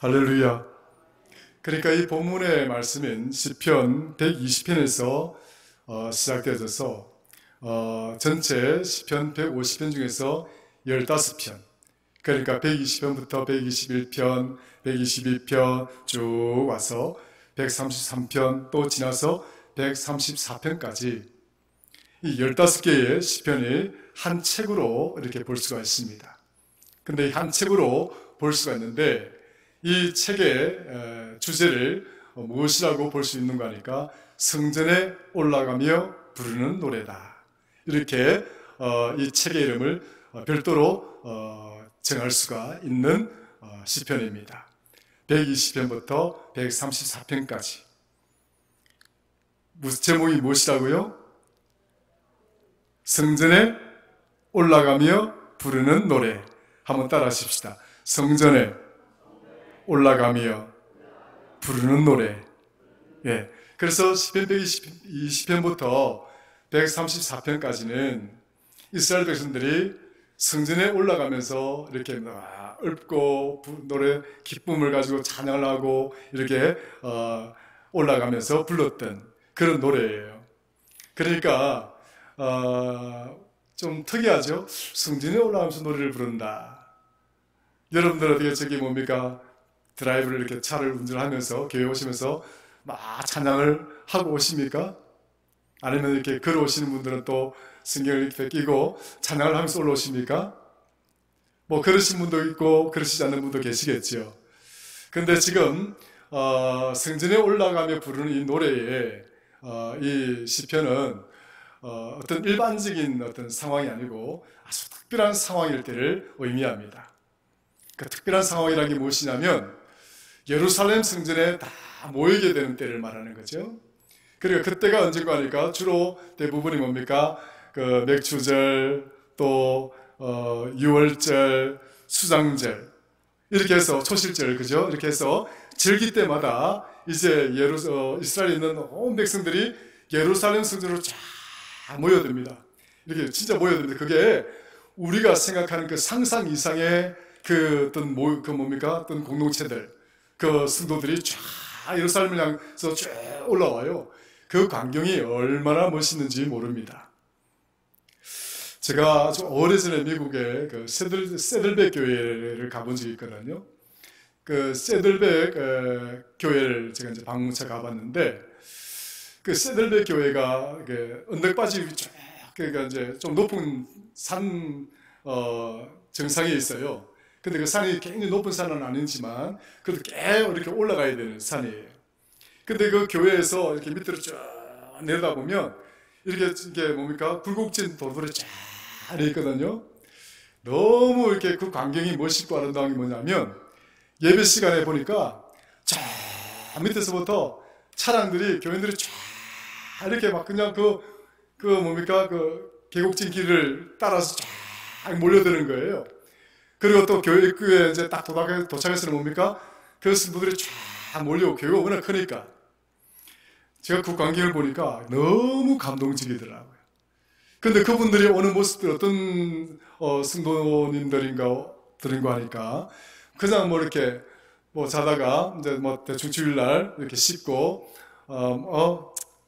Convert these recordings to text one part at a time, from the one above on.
할렐루야. 그러니까 이 본문의 말씀인 시편 120편에서 시작되어서 전체 시편 150편 중에서 15편, 그러니까 120편부터 121편, 122편 쭉 와서 133편 또 지나서 134편까지 이 15개의 시편이 한 책으로 이렇게 볼 수가 있습니다. 근데 한 책으로 볼 수가 있는데 이 책의 주제를 무엇이라고 볼 수 있는가 하니까 성전에 올라가며 부르는 노래다. 이렇게 이 책의 이름을 별도로 정할 수가 있는 시편입니다. 120편부터 134편까지. 제목이 무엇이라고요? 성전에 올라가며 부르는 노래. 한번 따라 하십시다. 성전에 올라가며 부르는 노래. 예. 그래서 시편 120편부터 134편까지는 이스라엘 백성들이 성전에 올라가면서 이렇게 읊고 노래 기쁨을 가지고 찬양을 하고 이렇게 올라가면서 불렀던 그런 노래예요. 그러니까 좀 특이하죠? 성전에 올라가면서 노래를 부른다. 여러분들 어떻게 저기 뭡니까? 드라이브를 이렇게 차를 운전하면서 교회 오시면서 막 찬양을 하고 오십니까? 아니면 이렇게 걸어오시는 분들은 또 성경을 이렇게 끼고 찬양을 하면서 올라오십니까? 뭐 그러신 분도 있고 그러시지 않는 분도 계시겠죠. 근데 지금 성전에 올라가며 부르는 이 노래에 이 시편은 어떤 일반적인 어떤 상황이 아니고 아주 특별한 상황일 때를 의미합니다. 그 특별한 상황이라는 게 무엇이냐면 예루살렘 성전에 다 모이게 되는 때를 말하는 거죠. 그리고 그때가 언젠가 하니까 주로 대부분이 뭡니까? 그 맥주절, 또 유월절, 수장절 이렇게 해서 초실절, 그죠? 이렇게 해서 절기 때마다 이제 이스라엘에 있는 온 백성들이 예루살렘 성전으로 쫙 모여듭니다. 이렇게 진짜 모여듭니다. 그게 우리가 생각하는 그 상상 이상의 그 어떤 어떤 공동체들, 그 성도들이 쫙 예루살렘을 향해서 쭉 올라와요. 그 광경이 얼마나 멋있는지 모릅니다. 제가 아주 오래전에 미국의 그 세들백 교회를 가본 적이 있거든요. 그 세들백 교회를 제가 이제 방문차 가봤는데, 그 세들백 교회가 언덕바지 쫙, 그러니까 이제 좀 높은 산 정상에 있어요. 근데 그 산이 굉장히 높은 산은 아니지만 그래도 꽤 이렇게 올라가야 되는 산이에요. 근데 그 교회에서 이렇게 밑으로 쭉 내려다보면 이게 뭡니까? 굴곡진 돌들이 쫙 있거든요. 너무 이렇게 그 광경이 멋있고 아름다운 게 뭐냐면 예배 시간에 보니까 저 밑에서부터 차량들이, 교인들이 쫙 이렇게 막 그냥 그 계곡진 길을 따라서 쫙 몰려드는 거예요. 그리고 또 교회에 이제 딱 도착해서는 뭡니까? 그 성도들이 쫙 몰려오고, 교회가 워낙 크니까. 제가 그 광경을 보니까 너무 감동적이더라고요. 근데 그분들이 오는 모습들 어떤 성도님들인가 하니까 그냥 뭐 이렇게 뭐 자다가 이제 뭐 대충 주일날 이렇게 씻고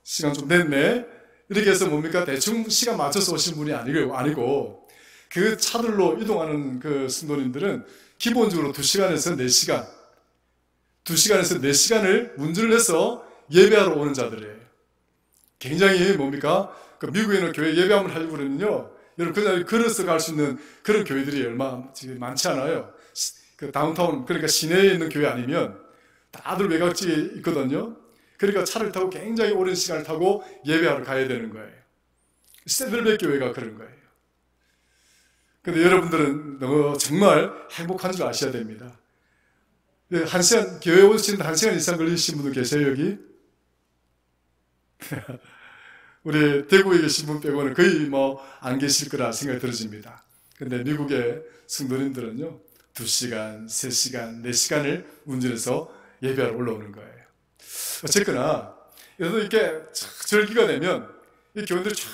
시간 좀 됐네 이렇게 해서 뭡니까? 대충 시간 맞춰서 오신 분이 아니고 그 차들로 이동하는 그 성도님들은 기본적으로 2시간에서 4시간 2시간에서 4시간을 운전을 해서 예배하러 오는 자들이에요. 굉장히 뭡니까? 그 미국에는 교회 예배함을 하려고 그러면요, 여러분 그냥 걸어서 갈 수 있는 그런 교회들이 얼마 많지 않아요. 그 다운타운, 그러니까 시내에 있는 교회 아니면 다들 외곽지에 있거든요. 그러니까 차를 타고 굉장히 오랜 시간을 타고 예배하러 가야 되는 거예요. 세들백 교회가 그런 거예요. 근데 여러분들은 정말 행복한 줄 아셔야 됩니다. 1시간, 교회 오시는데 1시간 이상 걸리신 분들 계세요, 여기? 우리 대구에 계신 분 빼고는 거의 안 계실 거라 생각이 들어집니다. 근데 미국의 성도님들은요, 2시간, 3시간, 4시간을 운전해서 예배하러 올라오는 거예요. 어쨌거나, 그래서 이렇게 절기가 되면 이 교인들이 쫙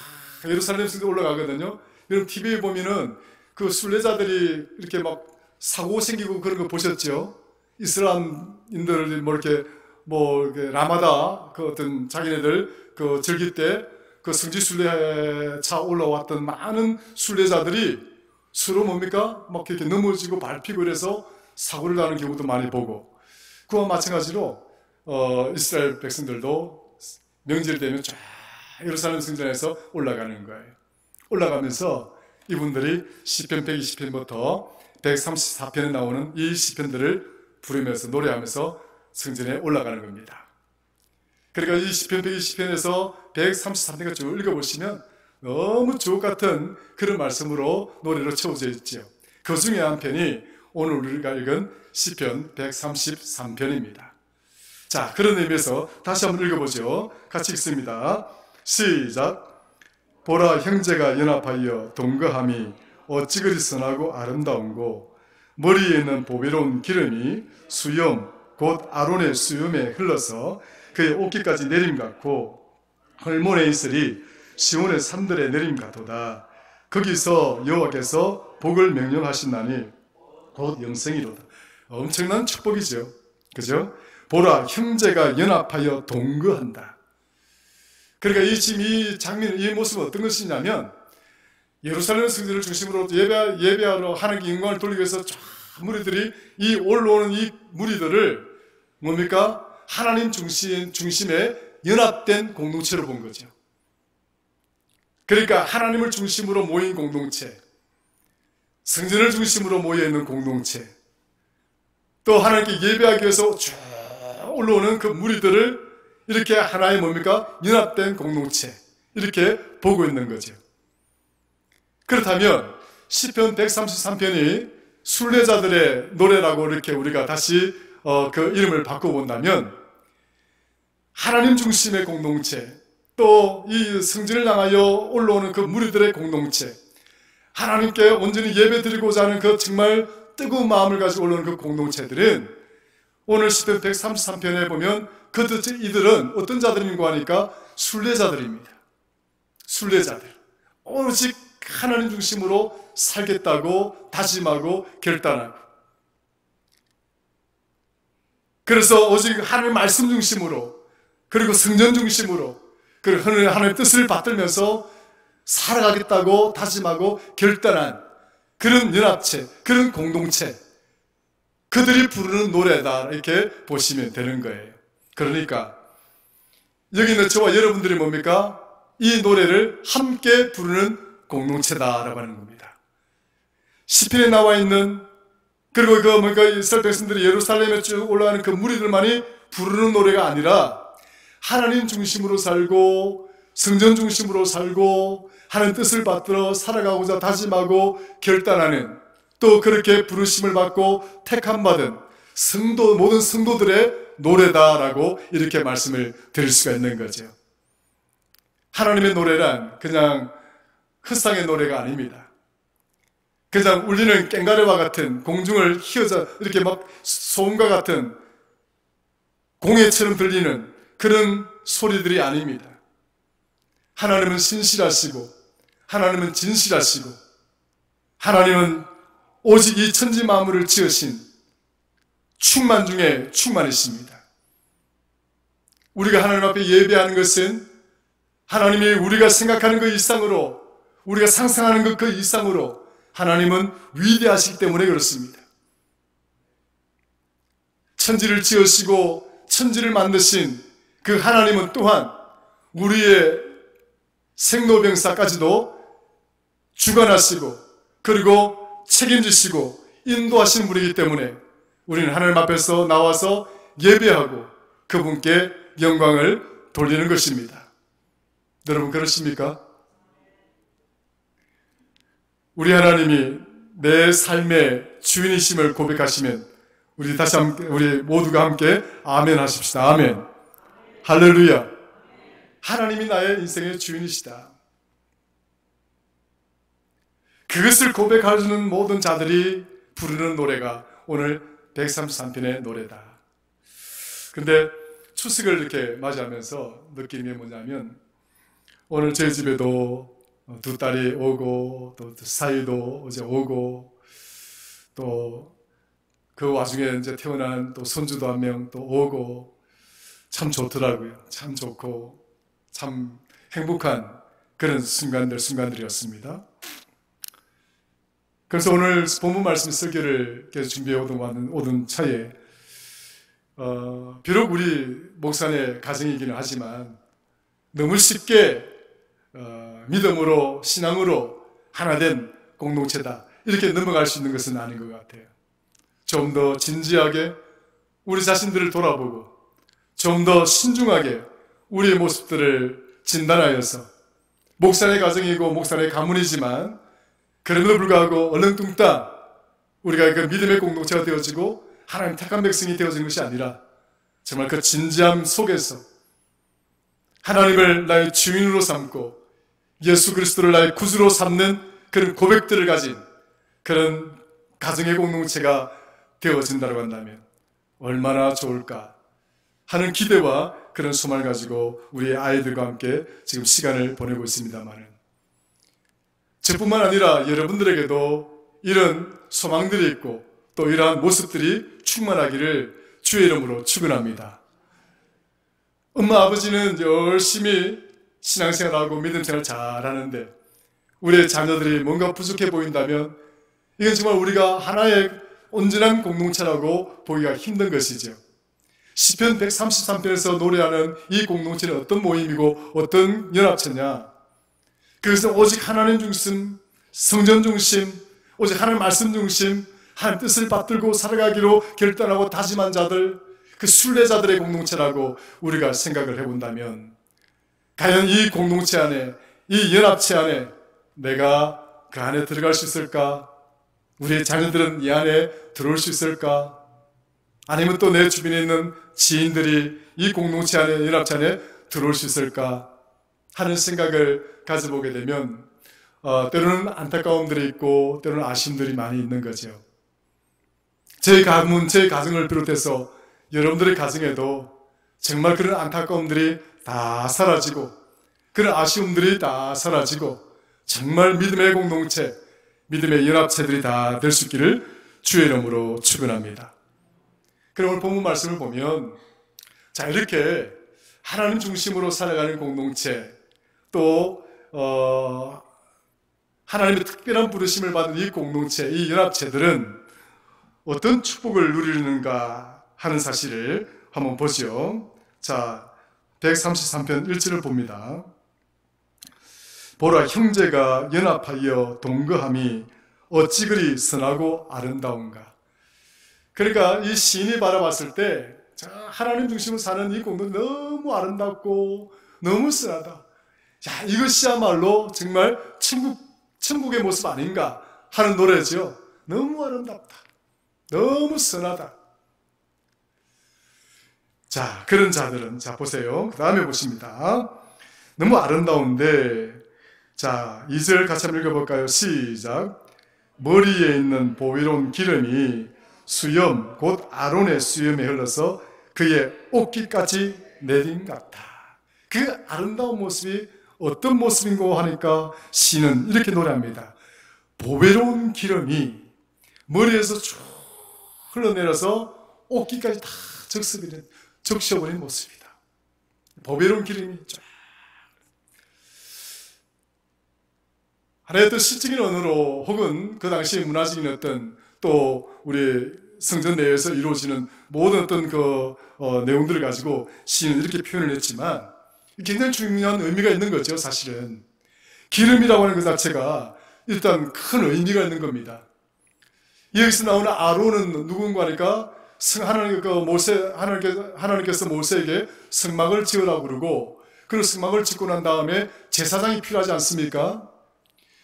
예루살렘 성도 올라가거든요. 여러분 TV에 보면은 그 순례자들이 이렇게 막 사고 생기고 그런 거 보셨죠? 이슬람인들이 이렇게 라마다 그 어떤 자기네들 그 즐길 때 그 성지 순례차 올라왔던 많은 순례자들이 서로 막 이렇게 넘어지고 밟히고 이래서 사고를 나는 경우도 많이 보고, 그와 마찬가지로 이스라엘 백성들도 명절 되면 쫙 예루살렘 성전에서 올라가는 거예요. 올라가면서 이분들이 시편 120편부터 134편에 나오는 이 시편들을 부르면서 노래하면서 성전에 올라가는 겁니다. 그러니까 이 시편 120편에서 133편까지 쭉 읽어보시면 너무 주옥 같은 그런 말씀으로 노래로 채워져 있죠. 그 중에 한 편이 오늘 우리가 읽은 시편 133편입니다. 자, 그런 의미에서 다시 한번 읽어보죠. 같이 읽습니다. 시작. 보라, 형제가 연합하여 동거함이 어찌 그리 선하고 아름다운고, 머리에 있는 보배로운 기름이 수염 곧 아론의 수염에 흘러서 그의 옷깃까지 내림 같고, 헐몬의 이슬이 시온의 산들의 내림 같도다. 거기서 여호와께서 복을 명령하신다니 곧 영생이로다. 엄청난 축복이죠. 그죠? 보라, 형제가 연합하여 동거한다. 그러니까 지금 이 장면, 이 모습은 어떤 것이냐면, 예루살렘 성전을 중심으로 예배하러 하나님께 영광을 돌리기 위해서 쫙 무리들이 이 올라오는 이 무리들을 뭡니까? 하나님 중심에 연합된 공동체로 본 거죠. 그러니까 하나님을 중심으로 모인 공동체, 성전을 중심으로 모여있는 공동체, 또 하나님께 예배하기 위해서 쭉 올라오는 그 무리들을 이렇게 하나의 연합된 공동체, 이렇게 보고 있는 거죠. 그렇다면 시편 133편이 순례자들의 노래라고 이렇게 우리가 다시 그 이름을 바꿔본다면, 하나님 중심의 공동체, 또 이 성전을 향하여 올라오는 그 무리들의 공동체, 하나님께 온전히 예배드리고자 하는 그 정말 뜨거운 마음을 가지고 올라오는 그 공동체들은 오늘 시편 133편에 보면 이들은 어떤 자들인가 하니까 순례자들입니다. 순례자들. 오직 하나님 중심으로 살겠다고 다짐하고 결단하고, 그래서 오직 하나님 말씀 중심으로, 그리고 성전 중심으로, 그리고 하나님의 뜻을 받들면서 살아가겠다고 다짐하고 결단한 그런 연합체, 그런 공동체, 그들이 부르는 노래다, 이렇게 보시면 되는 거예요. 그러니까 여기 있는 저와 여러분들이 뭡니까? 이 노래를 함께 부르는 공동체다라고 하는 겁니다. 시편에 나와 있는, 그리고 이스라엘 백성들이 예루살렘에 쭉 올라가는 그 무리들만이 부르는 노래가 아니라, 하나님 중심으로 살고 성전 중심으로 살고 하나님 뜻을 받들어 살아가고자 다짐하고 결단하는, 또 그렇게 부르심을 받고 택함받은 모든 성도들의 노래다라고 이렇게 말씀을 드릴 수가 있는 거죠. 하나님의 노래란 그냥 흙상의 노래가 아닙니다. 그냥 울리는 꽹과리와 같은, 공중을 휘어져 이렇게 막 소음과 같은 공해처럼 들리는 그런 소리들이 아닙니다. 하나님은 신실하시고, 하나님은 진실하시고, 하나님은 오직 이 천지 만물을 지으신 충만 중에 충만이십니다. 우리가 하나님 앞에 예배하는 것은 하나님이 우리가 생각하는 그 이상으로, 우리가 상상하는 그 이상으로 하나님은 위대하시기 때문에 그렇습니다. 천지를 지으시고 천지를 만드신 그 하나님은 또한 우리의 생로병사까지도 주관하시고, 그리고 책임지시고 인도하시는 분이기 때문에 우리는 하나님 앞에서 나와서 예배하고 그분께 영광을 돌리는 것입니다. 여러분, 그렇습니까? 우리 하나님이 내 삶의 주인이심을 고백하시면 우리 모두가 함께 아멘 하십시다. 아멘. 할렐루야. 하나님이 나의 인생의 주인이시다. 그것을 고백하는 모든 자들이 부르는 노래가 오늘 133편의 노래다. 근데 추석을 이렇게 맞이하면서 느낀 게 뭐냐면, 오늘 저희 집에도 두 딸이 오고, 또 사위도 어제 오고, 또 그 와중에 이제 태어난 또 손주도 한 명 또 오고 참 좋더라고요. 참 좋고 참 행복한 그런 순간들이었습니다. 그래서 오늘 본문 말씀 설교를 계속 준비해 오던 차에 비록 우리 목사의 가정이기는 하지만 너무 쉽게 믿음으로 신앙으로 하나된 공동체다 이렇게 넘어갈 수 있는 것은 아닌 것 같아요. 좀 더 진지하게 우리 자신들을 돌아보고 좀 더 신중하게 우리의 모습들을 진단하여서 목사의 가정이고 목사의 가문이지만 그럼에도 불구하고 얼렁뚱땅 우리가 그 믿음의 공동체가 되어지고 하나님 택한 백성이 되어진 것이 아니라 정말 그 진지함 속에서 하나님을 나의 주인으로 삼고 예수 그리스도를 나의 구주로 삼는 그런 고백들을 가진 그런 가정의 공동체가 되어진다고 한다면 얼마나 좋을까 하는 기대와 그런 소망을 가지고 우리 아이들과 함께 지금 시간을 보내고 있습니다만은 저뿐만 아니라 여러분들에게도 이런 소망들이 있고 또 이러한 모습들이 충만하기를 주의 이름으로 축원합니다. 엄마 아버지는 열심히 신앙생활하고 믿음생활을 잘하는데 우리의 자녀들이 뭔가 부족해 보인다면 이건 정말 우리가 하나의 온전한 공동체라고 보기가 힘든 것이죠. 시편 133편에서 노래하는 이 공동체는 어떤 모임이고 어떤 연합체냐? 그것은 오직 하나님 중심, 성전 중심, 오직 하나님 말씀 중심, 하나님 뜻을 받들고 살아가기로 결단하고 다짐한 자들, 그 순례자들의 공동체라고 우리가 생각을 해본다면 과연 이 공동체 안에, 이 연합체 안에 내가 그 안에 들어갈 수 있을까? 우리의 자녀들은 이 안에 들어올 수 있을까? 아니면 또 내 주변에 있는 지인들이 이 공동체 안에, 연합체 안에 들어올 수 있을까? 하는 생각을 가져보게 되면 때로는 안타까움들이 있고 때로는 아쉬움들이 많이 있는 거죠. 제 가문, 제 가정을 비롯해서 여러분들의 가정에도 정말 그런 안타까움들이 다 사라지고 그런 아쉬움들이 다 사라지고 정말 믿음의 공동체, 믿음의 연합체들이 다 될 수 있기를 주의 이름으로 축원합니다. 그럼 오늘 본문 말씀을 보면 자 이렇게 하나님 중심으로 살아가는 공동체 또 하나님의 특별한 부르심을 받은 이 공동체, 이 연합체들은 어떤 축복을 누리는가 하는 사실을 한번 보죠. 자 133편 1절을 봅니다. 보라 형제가 연합하여 동거함이 어찌 그리 선하고 아름다운가. 그러니까 이 시인이 바라봤을 때 하나님 중심으로 사는 이 공동체 너무 아름답고 너무 선하다. 야, 이것이야말로 정말 천국의 모습 아닌가 하는 노래죠. 너무 아름답다. 너무 선하다. 자, 그런 자들은 자 보세요. 그 다음에 보십니다. 너무 아름다운데 자 2절 같이 한번 읽어볼까요? 시작. 머리에 있는 보위로운 기름이 수염 곧 아론의 수염에 흘러서 그의 옷깃까지 내린 같아. 그 아름다운 모습이 어떤 모습인고 하니까 시는 이렇게 노래합니다. 보배로운 기름이 머리에서 쭉 흘러내려서 옷깃까지 다 적셔버린 모습이다. 보배로운 기름이 쫙. 하나의 어떤 시적인 언어로 혹은 그 당시 문화적인 어떤 또 우리 성전 내에서 이루어지는 모든 어떤 그 내용들을 가지고 시는 이렇게 표현을 했지만 굉장히 중요한 의미가 있는 거죠. 사실은 기름이라고 하는 것 자체가 일단 큰 의미가 있는 겁니다. 여기서 나오는 아론은 누군가 하니까 하나님께서 모세에게 성막을 지으라고 그러고 그 성막을 짓고 난 다음에 제사장이 필요하지 않습니까?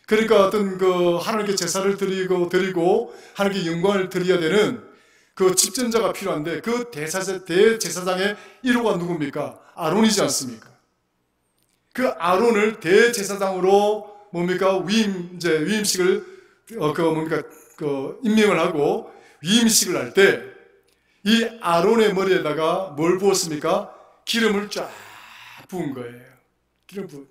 그러니까 어떤 그 하나님께 제사를 드리고 하나님께 영광을 드려야 되는 그 집전자가 필요한데 그 대제사장의 1호가 누굽니까? 아론이지 않습니까? 그 아론을 대제사장으로 뭡니까? 위임식을 임명을 하고 위임식을 할 때 이 아론의 머리에다가 뭘 부었습니까? 기름을 쫙 부은 거예요. 기름 부은.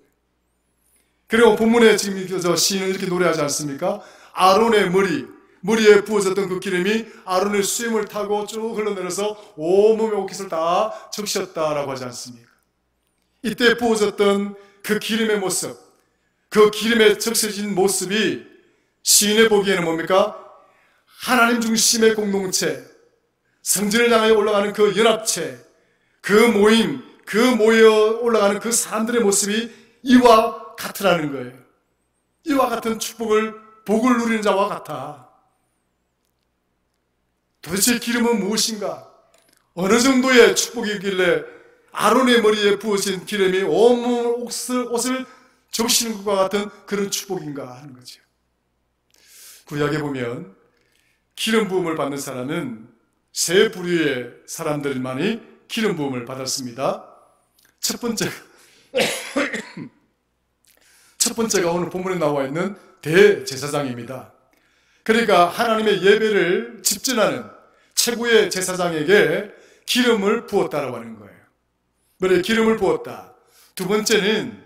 그리고 본문에 지금 시인은 이렇게 노래하지 않습니까? 아론의 머리에 부어졌던 그 기름이 아론의 수염을 타고 쭉 흘러내려서 온몸에 옷깃을 다 적셨다라고 하지 않습니까? 이때 부어졌던 그 기름의 모습, 그 기름에 적셔진 모습이 시인의 보기에는 뭡니까? 하나님 중심의 공동체, 성전을 향하여 올라가는 그 연합체, 그 모임, 그 모여 올라가는 그 사람들의 모습이 이와 같으라는 거예요. 이와 같은 복을 누리는 자와 같아. 도대체 기름은 무엇인가? 어느 정도의 축복이길래 아론의 머리에 부어진 기름이 온몸 옷을 적시는 것과 같은 그런 축복인가 하는 거죠. 구약에 보면 기름 부음을 받는 사람은 세 부류의 사람들만이 기름 부음을 받았습니다. 첫 번째가 오늘 본문에 나와 있는 대제사장입니다. 그러니까 하나님의 예배를 집전하는 최고의 제사장에게 기름을 부었다라고 하는 거예요. 머리에 기름을 부었다. 두 번째는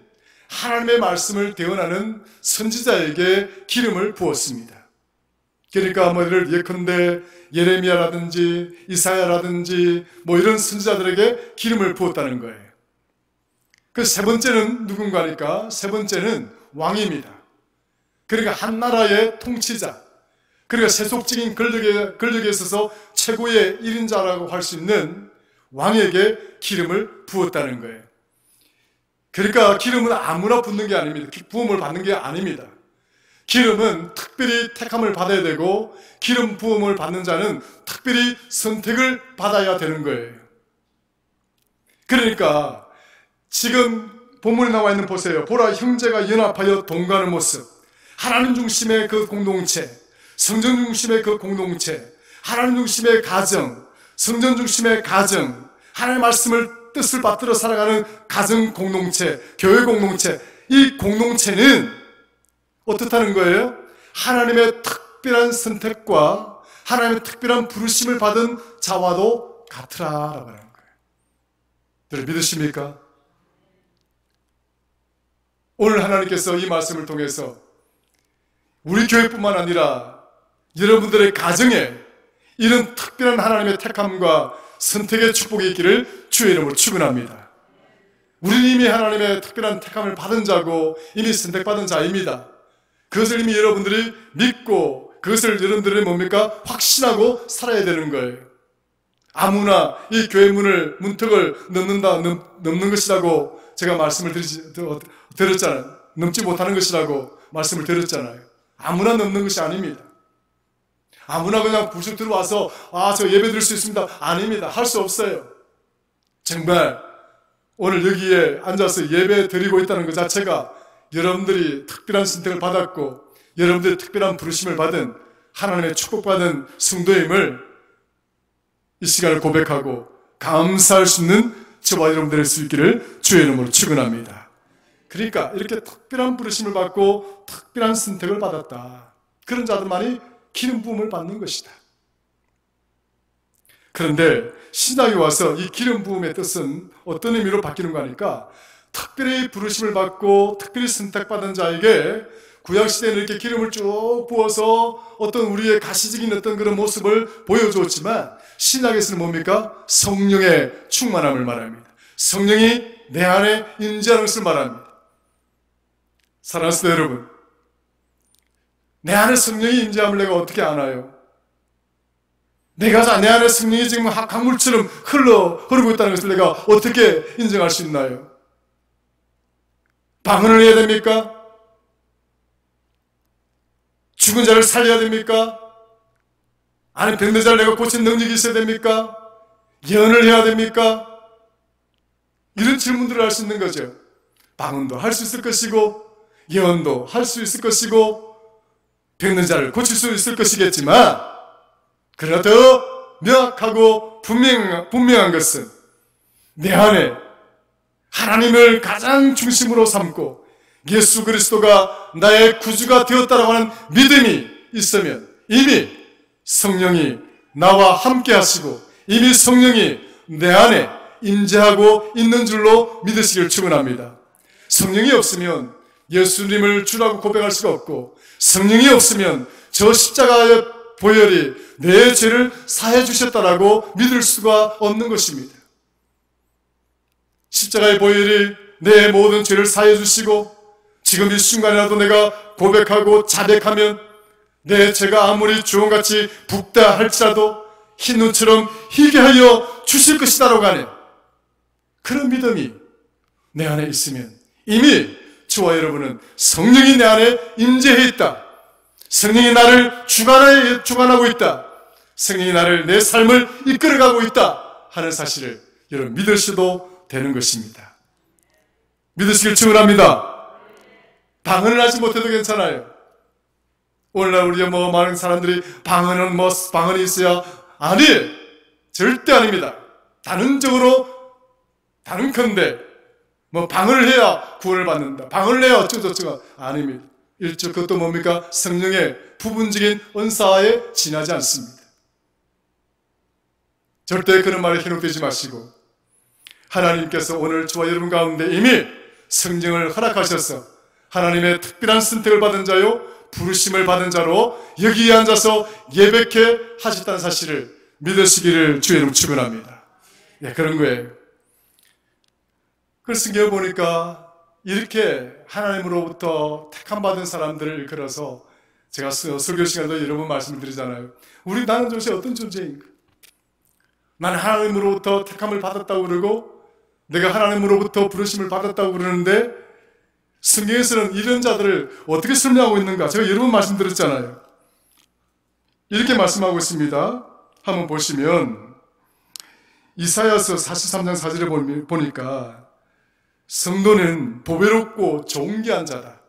하나님의 말씀을 대언하는 선지자에게 기름을 부었습니다. 그러니까 예컨대 예레미야라든지 이사야라든지 이런 선지자들에게 기름을 부었다는 거예요. 그 세 번째는 누군가니까 세 번째는 왕입니다. 그러니까 한 나라의 통치자, 그러니까 세속적인 권력에 있어서 최고의 1인자라고 할 수 있는 왕에게 기름을 부었다는 거예요. 그러니까 기름은 아무나 붓는 게 아닙니다. 부음을 받는 게 아닙니다. 기름은 특별히 택함을 받아야 되고 기름 부음을 받는 자는 특별히 선택을 받아야 되는 거예요. 그러니까 지금 본문에 나와 있는 보세요. 보라, 형제가 연합하여 동거하는 모습, 하나님 중심의 그 공동체, 성전 중심의 그 공동체, 하나님 중심의 가정, 성전 중심의 가정, 하나님의 말씀을 뜻을 받들어 살아가는 가정 공동체, 교회 공동체, 이 공동체는 어떻다는 거예요? 하나님의 특별한 선택과 하나님의 특별한 부르심을 받은 자와도 같으라라고 하는 거예요. 여러분 믿으십니까? 오늘 하나님께서 이 말씀을 통해서 우리 교회뿐만 아니라 여러분들의 가정에 이런 특별한 하나님의 택함과 선택의 축복이 있기를 주의 이름으로 축원합니다. 우리는 이미 하나님의 특별한 택함을 받은 자고 이미 선택받은 자입니다. 그것을 이미 여러분들이 믿고 그것을 여러분들이 확신하고 살아야 되는 거예요. 아무나 이 교회 문턱을 넘는 것이라고 제가 말씀을 드렸잖아요. 넘지 못하는 것이라고 말씀을 드렸잖아요. 아무나 넘는 것이 아닙니다. 아무나 그냥 부쩍 들어와서 저 예배 드릴 수 있습니다. 아닙니다. 할 수 없어요. 정말 오늘 여기에 앉아서 예배 드리고 있다는 것 자체가 여러분들이 특별한 선택을 받았고 여러분들이 특별한 부르심을 받은 하나님의 축복받은 성도임을 이 시간을 고백하고 감사할 수 있는 저와 여러분들이 될 수 있기를 주의 이름으로 축원합니다. 그러니까 이렇게 특별한 부르심을 받고 특별한 선택을 받았다. 그런 자들만이 기름 부음을 받는 것이다. 그런데 신약에 와서 이 기름 부음의 뜻은 어떤 의미로 바뀌는 거니까 특별히 부르심을 받고 특별히 선택받은 자에게 구약시대에는 이렇게 기름을 쭉 부어서 어떤 우리의 가시적인 어떤 그런 모습을 보여주었지만 신약에서는 뭡니까? 성령의 충만함을 말합니다. 성령이 내 안에 임재하는 것을 말합니다. 사랑하는 성도 여러분, 내 안에 성령이 임재함을 내가 어떻게 아나요? 내 안에 성령이 지금 강물처럼 흐르고 있다는 것을 내가 어떻게 인정할 수 있나요? 방언을 해야 됩니까? 죽은 자를 살려야 됩니까? 아니 병든 자를 내가 고친 능력이 있어야 됩니까? 예언을 해야 됩니까? 이런 질문들을 할 수 있는 거죠. 방언도 할 수 있을 것이고 예언도 할 수 있을 것이고 병든 자를 고칠 수 있을 것이겠지만 그러나 더 명확하고 분명한 것은 내 안에 하나님을 가장 중심으로 삼고 예수 그리스도가 나의 구주가 되었다라고 하는 믿음이 있으면 이미 성령이 나와 함께 하시고 이미 성령이 내 안에 임재하고 있는 줄로 믿으시길 축원합니다. 성령이 없으면 예수님을 주라고 고백할 수가 없고 성령이 없으면 저 십자가의 보혈이 내 죄를 사해 주셨다라고 믿을 수가 없는 것입니다. 십자가의 보혈이 내 모든 죄를 사해 주시고 지금 이 순간이라도 내가 고백하고 자백하면 내 죄가 아무리 주홍같이 붓다 할지라도 흰 눈처럼 희게 하여 주실 것이다라고 하는 그런 믿음이 내 안에 있으면 이미 저와 여러분은 성령이 내 안에 임재해 있다. 성령이 나를 주관하고 있다. 성령이 나를 내 삶을 이끌어가고 있다 하는 사실을 여러분 믿으셔도 되는 것입니다. 믿으시길 축원합니다. 방언을 하지 못해도 괜찮아요. 오늘날 우리 많은 사람들이 방언이 있어야 아니, 절대 아닙니다. 다른컨대 방언을 해야 구원을 받는다. 방언을 해야 어쩌고저쩌고 아닙니다. 그것도 뭡니까? 성령의 부분적인 은사에 지나지 않습니다. 절대 그런 말에 현혹되지 마시고 하나님께서 오늘 저와 여러분 가운데 이미 성령을 허락하셔서 하나님의 특별한 선택을 받은 자요 부르심을 받은 자로 여기에 앉아서 예배케 하셨다는 사실을 믿으시기를 주의 이름으로 축원합니다. 네, 그런 거예요. 그래서 성경을 보니까 이렇게 하나님으로부터 택함받은 사람들을 일컬어서 제가 설교 시간에도 여러 번 말씀을 드리잖아요. 나는 도대체 어떤 존재인가? 나는 하나님으로부터 택함을 받았다고 그러고 내가 하나님으로부터 부르심을 받았다고 그러는데 성경에서는 이런 자들을 어떻게 설명하고 있는가? 제가 여러 번 말씀드렸잖아요. 이렇게 말씀하고 있습니다. 한번 보시면 이사야서 43장 4절에 보니까 성도는 보배롭고 존귀한 자다.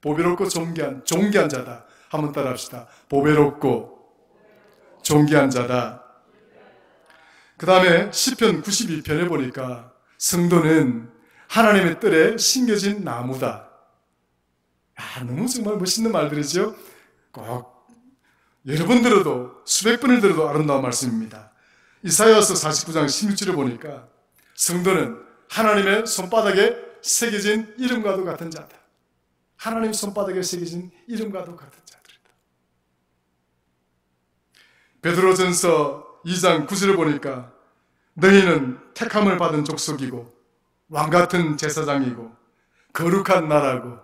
보배롭고 존귀한 자다. 한번 따라 합시다. 보배롭고 존귀한 자다. 그 다음에 시편 92편에 보니까 성도는 하나님의 뜰에 심겨진 나무다. 너무 정말 멋있는 말들이죠. 꼭 여러 번 들어도 수백 번을 들어도 아름다운 말씀입니다. 이사야서 49장 16절에 보니까 성도는 하나님의 손바닥에 새겨진 이름과도 같은 자다. 하나님 손바닥에 새겨진 이름과도 같은 자들이다. 베드로전서 2장 9절에 보니까 너희는 택함을 받은 족속이고 왕같은 제사장이고 거룩한 나라고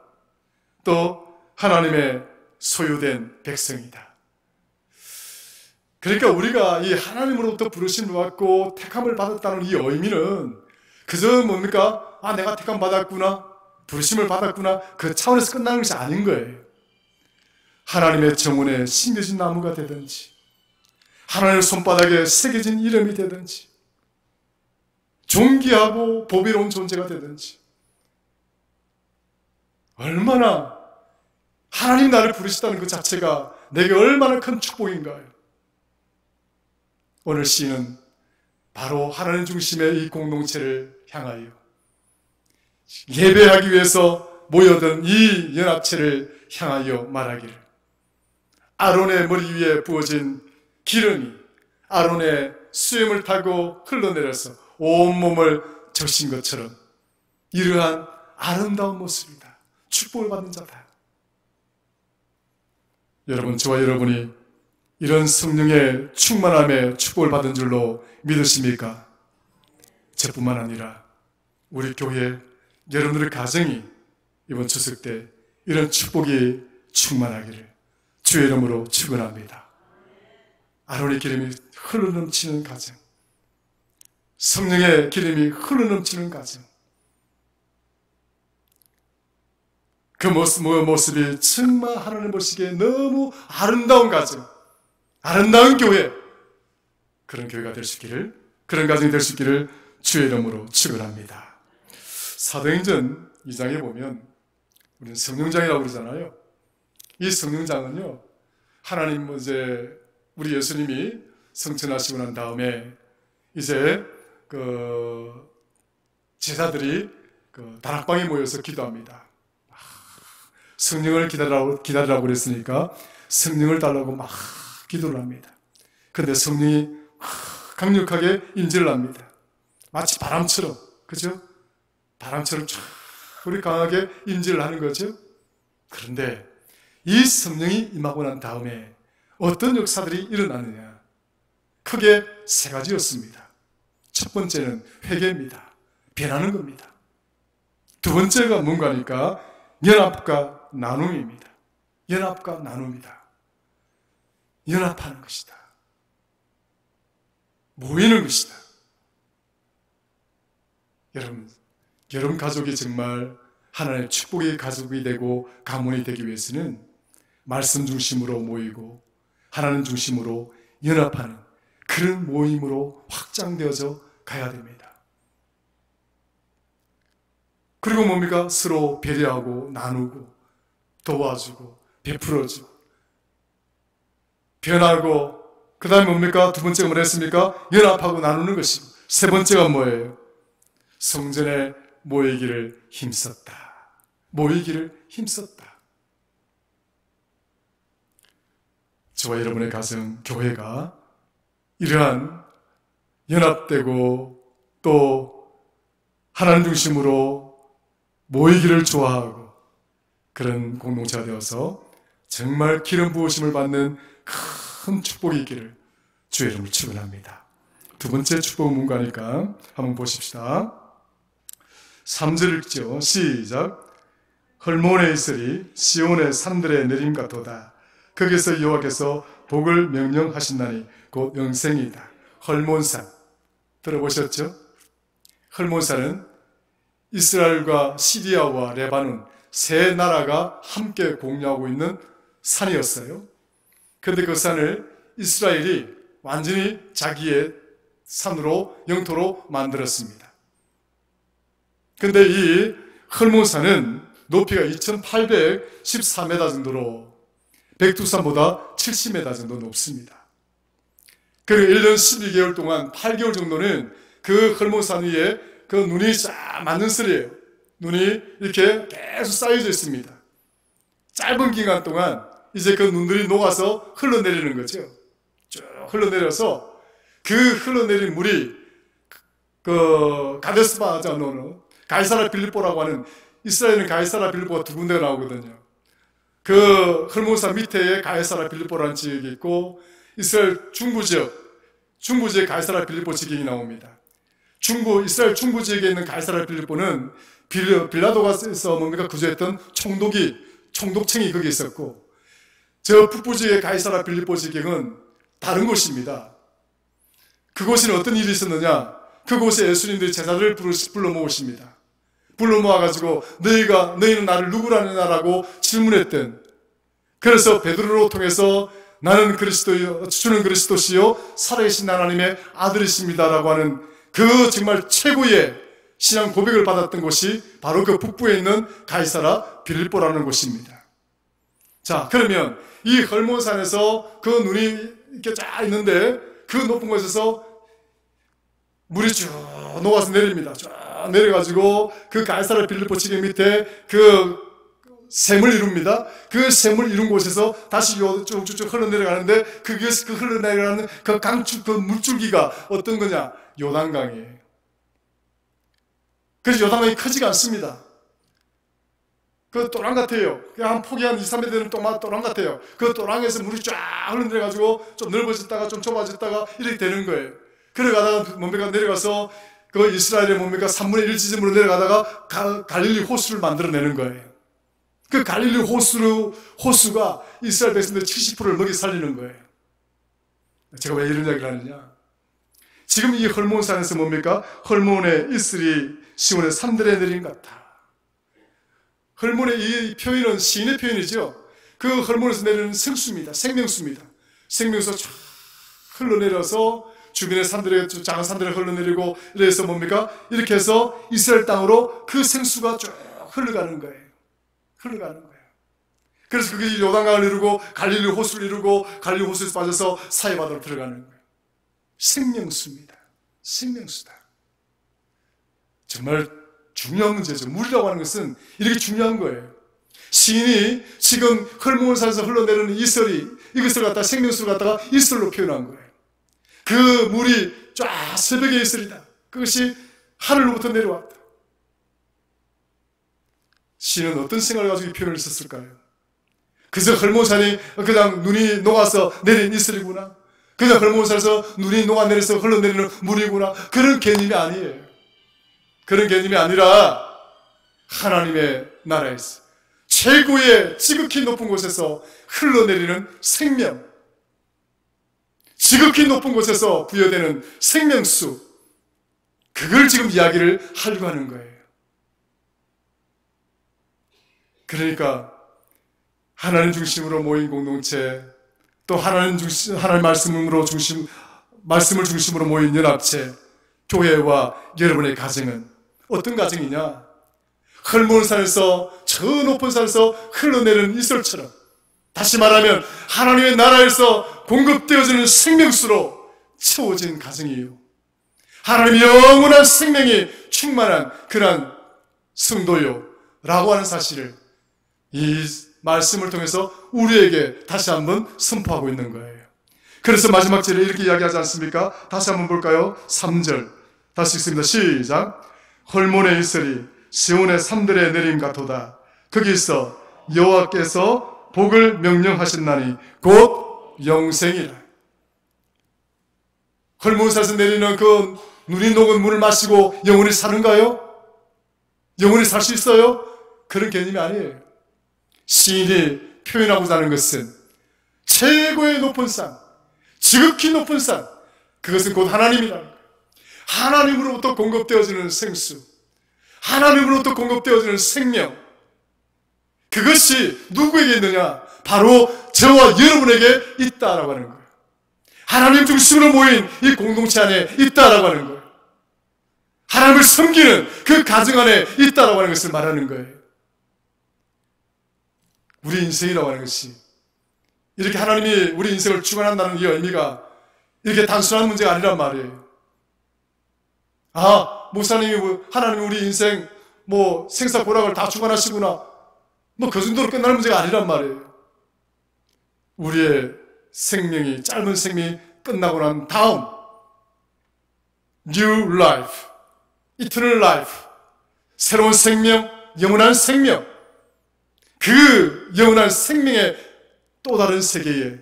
또 하나님의 소유된 백성이다. 그러니까 우리가 이 하나님으로부터 부르심을 받고 택함을 받았다는 이 의미는 그저 뭡니까? 내가 택함 받았구나, 부르심을 받았구나, 그 차원에서 끝나는 것이 아닌 거예요. 하나님의 정원에 심겨진 나무가 되든지 하나님의 손바닥에 새겨진 이름이 되든지 존귀하고 보배로운 존재가 되든지 얼마나 하나님 나를 부르시다는 그 자체가 내게 얼마나 큰 축복인가요? 오늘 시인은 바로 하나님 중심의 이 공동체를 향하여 예배하기 위해서 모여든 이 연합체를 향하여 말하기를 아론의 머리 위에 부어진 기름이 아론의 수염을 타고 흘러내려서 온몸을 적신 것처럼 이러한 아름다운 모습이다. 축복을 받는 자다. 여러분, 저와 여러분이 이런 성령의 충만함에 축복을 받은 줄로 믿으십니까? 저뿐만 아니라 우리 교회 여러분들의 가정이 이번 추석 때 이런 축복이 충만하기를 주의 이름으로 축원합니다. 아론의 기름이 흘러넘치는 가정, 성령의 기름이 흘러넘치는 가정, 그 모습이 정말 하나님 보시기에 너무 아름다운 가정, 아름다운 교회, 그런 교회가 될 수 있기를, 그런 가정이 될 수 있기를 주의 이름으로 축원합니다. 사도행전 2장에 보면 우리는 성령장이라고 그러잖아요. 이 성령장은요, 하나님 우리 예수님이 성천하시고 난 다음에 이제 제사들이 다락방에 모여서 기도합니다. 성령을 기다리라고 그랬으니까 성령을 달라고 막 기도를 합니다. 그런데 성령이 강력하게 임재를 합니다. 마치 바람처럼, 그죠? 바람처럼 쫙 우리 강하게 임재를 하는 거죠. 그런데 이 성령이 임하고 난 다음에 어떤 역사들이 일어나느냐? 크게 세 가지였습니다. 첫 번째는 회개입니다. 변하는 겁니다. 두 번째가 뭔가니까 연합과 나눔입니다. 연합과 나눔이다. 연합하는 것이다. 모이는 것이다. 여러분 가족이 정말 하나님의 축복의 가족이 되고 가문이 되기 위해서는 말씀 중심으로 모이고 하나님 중심으로 연합하는 그런 모임으로 확장되어져 가야 됩니다. 그리고 뭡니까? 서로 배려하고 나누고 도와주고 베풀어주고 변하고, 그 다음에 뭡니까? 두 번째가 뭐라 했습니까? 연합하고 나누는 것이고, 세 번째가 뭐예요? 성전에 모이기를 힘썼다. 모이기를 힘썼다. 저와 여러분의 가정, 교회가 이러한 연합되고 또 하나님 중심으로 모이기를 좋아하고 그런 공동체가 되어서 정말 기름 부으심을 받는 큰 축복이 있기를 주의 이름으로 축원합니다. 두 번째 축복은 뭔가니까 한번 보십시다. 3절 읽죠. 시작. 헐몬에 있으리 시온의 산들의 내림 같도다. 거기서 여호와께서 복을 명령하신다니 곧 영생이다. 헐몬산 들어보셨죠? 헐몬산은 이스라엘과 시리아와 레바논 세 나라가 함께 공유하고 있는 산이었어요. 그런데 그 산을 이스라엘이 완전히 자기의 산으로, 영토로 만들었습니다. 그런데 이 헐몬산은 높이가 2814m 정도로 백두산보다 70m 정도 높습니다. 그리고 1년 12개월 동안 8개월 정도는 그 헐몬산 위에 그 눈이 쫙 맞는 설이에요. 눈이 이렇게 계속 쌓여져 있습니다. 짧은 기간 동안 이제 그 눈들이 녹아서 흘러내리는 거죠. 쭉 흘러내려서 그 흘러내린 물이 그 가데스바자노는 가이사라 빌립보라고 하는, 이스라엘은 가이사라 빌립보가 두 군데가 나오거든요. 그 헐몬산 밑에 가이사라 빌립보라는 지역이 있고 이스라엘 중부 지역에 가이사라 빌립보 지경이 나옵니다. 이스라엘 중부 지역에 있는 가이사라 빌립보는 빌라도가서 뭔가 구조했던 총독청이 거기 있었고, 저 북부 지역의 가이사라 빌립보 지경은 다른 곳입니다. 그곳에는 어떤 일이 있었느냐? 그곳에 예수님들이 제자들을 불러 모으십니다. 불러 모아가지고 너희는 나를 누구라느냐라고 질문했던, 그래서 베드로로 통해서 나는 주는 그리스도시요 살아계신 하나님의 아들이십니다라고 하는 그 정말 최고의 신앙 고백을 받았던 곳이 바로 그 북부에 있는 가이사라 빌립보라는 곳입니다. 자, 그러면 이 헐몬산에서 그 눈이 이렇게 쫙 있는데 그 높은 곳에서 물이 쭉 녹아서 내립니다. 쭉 내려가지고 그 가이사라 빌립보 지경 밑에 그 샘을 이룹니다. 그 샘을 이룬 곳에서 다시 쭉쭉쭉 흘러내려가는데 그 흘러내려가는 그 그 물줄기가 어떤 거냐? 요단강이에요. 그래서 요단강이 크지가 않습니다. 그 또랑 같아요. 그냥 한 폭이 한 2, 3m 되는 또랑 같아요. 그 또랑에서 물이 쫙 흘러내려가지고 좀 넓어졌다가 좀 좁아졌다가 이렇게 되는 거예요. 그러다가 뭡니까? 내려가서 그 이스라엘의 뭡니까? 3분의 1 지점으로 내려가다가 갈릴리 호수를 만들어내는 거예요. 그 갈릴리 호수가 이스라엘 백성들 70%를 먹이 살리는 거예요. 제가 왜 이런 이야기를 하느냐? 지금 이 헐몬산에서 뭡니까? 헐몬에 이스리 시온의 산들의 내림 같아. 헐몬의 이 표현은 시인의 표현이죠. 그 헐몬에서 내리는 생수입니다. 생명수입니다. 생명수가 쫙 흘러내려서 주변의 산들에, 작은 산들에 흘러내리고, 이래서 뭡니까? 이렇게 해서 이스라엘 땅으로 그 생수가 쭉 흘러가는 거예요. 흘러가는 거예요. 그래서 그게 요단강을 이루고 갈릴리 호수를 이루고 갈릴리 호수에서 빠져서 사해바다로 들어가는 거예요. 생명수입니다. 생명수다. 정말 중요한 문제죠. 물이라고 하는 것은 이렇게 중요한 거예요. 시인이 지금 헐몬산에서 흘러내리는 이것을 갖다가 생명수를 갖다가 이슬로 표현한 거예요. 그 물이 쫙 새벽의 이슬이다. 그것이 하늘로부터 내려왔다. 시인은 어떤 생각을 가지고 이 표현을 썼을까요? 그저 헐몬산이 그냥 눈이 녹아서 내린 이슬이구나. 그냥 헐몬산에서 눈이 녹아내려서 흘러내리는 물이구나. 그런 개념이 아니에요. 그런 개념이 아니라 하나님의 나라에서 최고의 지극히 높은 곳에서 흘러내리는 생명, 지극히 높은 곳에서 부여되는 생명수, 그걸 지금 이야기를 하려고 하는 거예요. 그러니까 하나님 중심으로 모인 공동체, 또 하나님 말씀을 중심으로 모인 연합체, 교회와 여러분의 가정은 어떤 가정이냐? 헐몬산에서, 저 높은 산에서 흘러내리는 이슬처럼, 다시 말하면 하나님의 나라에서 공급되어지는 생명수로 채워진 가정이에요. 하나님의 영원한 생명이 충만한 그러한 성도요 라고 하는 사실을 이 말씀을 통해서 우리에게 다시 한번 선포하고 있는 거예요. 그래서 마지막 절에 이렇게 이야기하지 않습니까? 다시 한번 볼까요? 3절 다시 읽습니다. 시작. 헐몬의 이슬이 시온의 산들에 내림 같도다. 거기서 여호와께서 복을 명령하셨나니 곧 영생이라. 헐몬산에서 내리는 그 눈이 녹은 물을 마시고 영원히 사는가요? 영원히 살 수 있어요? 그런 개념이 아니에요. 시인이 표현하고자 하는 것은 최고의 높은 산, 지극히 높은 산, 그것은 곧 하나님이라는 거예요. 하나님으로부터 공급되어지는 생수, 하나님으로부터 공급되어지는 생명, 그것이 누구에게 있느냐? 바로 저와 여러분에게 있다라고 하는 거예요. 하나님 중심으로 모인 이 공동체 안에 있다라고 하는 거예요. 하나님을 섬기는 그 가정 안에 있다라고 하는 것을 말하는 거예요. 우리 인생이라고 하는 것이 이렇게 하나님이 우리 인생을 주관한다는 이 의미가 이렇게 단순한 문제가 아니란 말이에요. 아, 목사님이 하나님이 우리 인생 생사고락을 다 주관하시구나, 그 정도로 끝나는 문제가 아니란 말이에요. 우리의 생명이, 짧은 생명이 끝나고 난 다음 New Life, Eternal Life, 새로운 생명, 영원한 생명, 그 영원한 생명의 또 다른 세계의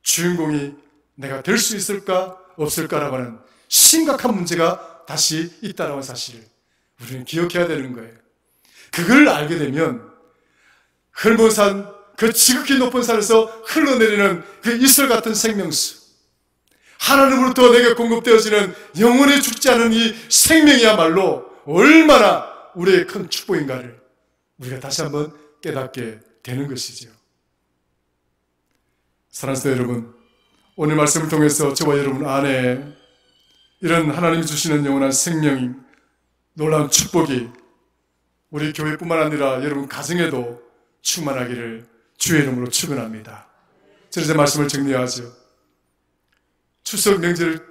주인공이 내가 될 수 있을까 없을까라고 하는 심각한 문제가 다시 있다는 라 사실을 우리는 기억해야 되는 거예요. 그걸 알게 되면 헐몬산, 그 지극히 높은 산에서 흘러내리는 그 이슬 같은 생명수, 하나님으로부터 내게 공급되어지는 영원히 죽지 않은 이 생명이야말로 얼마나 우리의 큰 축복인가를 우리가 다시 한번 깨닫게 되는 것이죠. 사랑하는 여러분, 오늘 말씀을 통해서 저와 여러분 안에 이런 하나님이 주시는 영원한 생명이, 놀라운 축복이 우리 교회뿐만 아니라 여러분 가정에도 충만하기를 주의 이름으로 축원합니다. 저는 제 말씀을 정리하죠. 추석 명절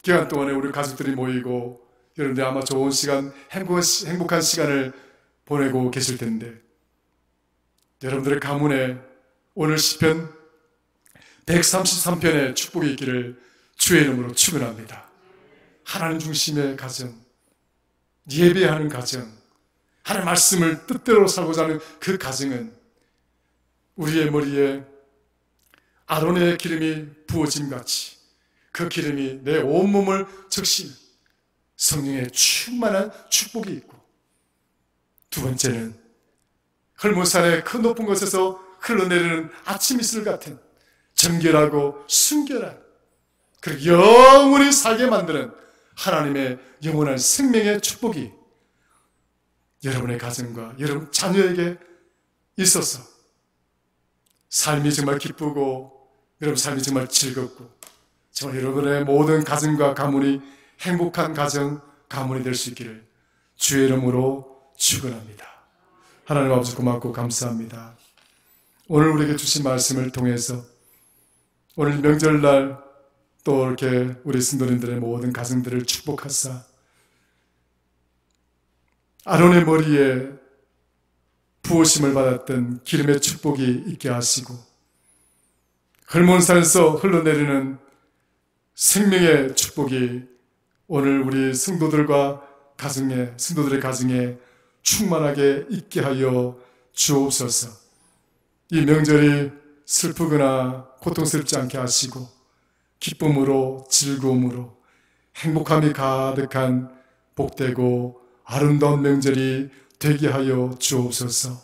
기간 동안에 우리 가족들이 모이고 여러분들 아마 좋은 시간, 행복한 시간을 보내고 계실 텐데, 여러분들의 가문에 오늘 시편 133편의 축복이 있기를 주의 이름으로 축원합니다. 하나님 중심의 가정, 예배하는 가정, 하나님의 말씀을 뜻대로 살고자 하는 그 가정은 우리의 머리에 아론의 기름이 부어짐같이 그 기름이 내 온몸을 적시는 성령의 충만한 축복이 있고, 두 번째는 헐몬산의 그 높은 곳에서 흘러내리는 아침 이슬 같은 정결하고 순결한, 그리고 영원히 살게 만드는 하나님의 영원한 생명의 축복이 여러분의 가정과 여러분 자녀에게 있어서 삶이 정말 기쁘고 여러분 삶이 정말 즐겁고 정말 여러분의 모든 가정과 가문이 행복한 가정, 가문이 될 수 있기를 주의 이름으로 축원합니다. 하나님 아버지 고맙고 감사합니다. 오늘 우리에게 주신 말씀을 통해서 오늘 명절날 또 이렇게 우리 성도님들의 모든 가정들을 축복하사 아론의 머리에 부으심을 받았던 기름의 축복이 있게 하시고 헐몬산에서 흘러내리는 생명의 축복이 오늘 우리 성도들의 가정에 충만하게 있게 하여 주옵소서. 이 명절이 슬프거나 고통스럽지 않게 하시고 기쁨으로 즐거움으로 행복함이 가득한 복되고 아름다운 명절이 되게 하여 주옵소서.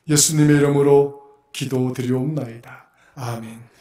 예수님의 이름으로 기도드리옵나이다. 아멘.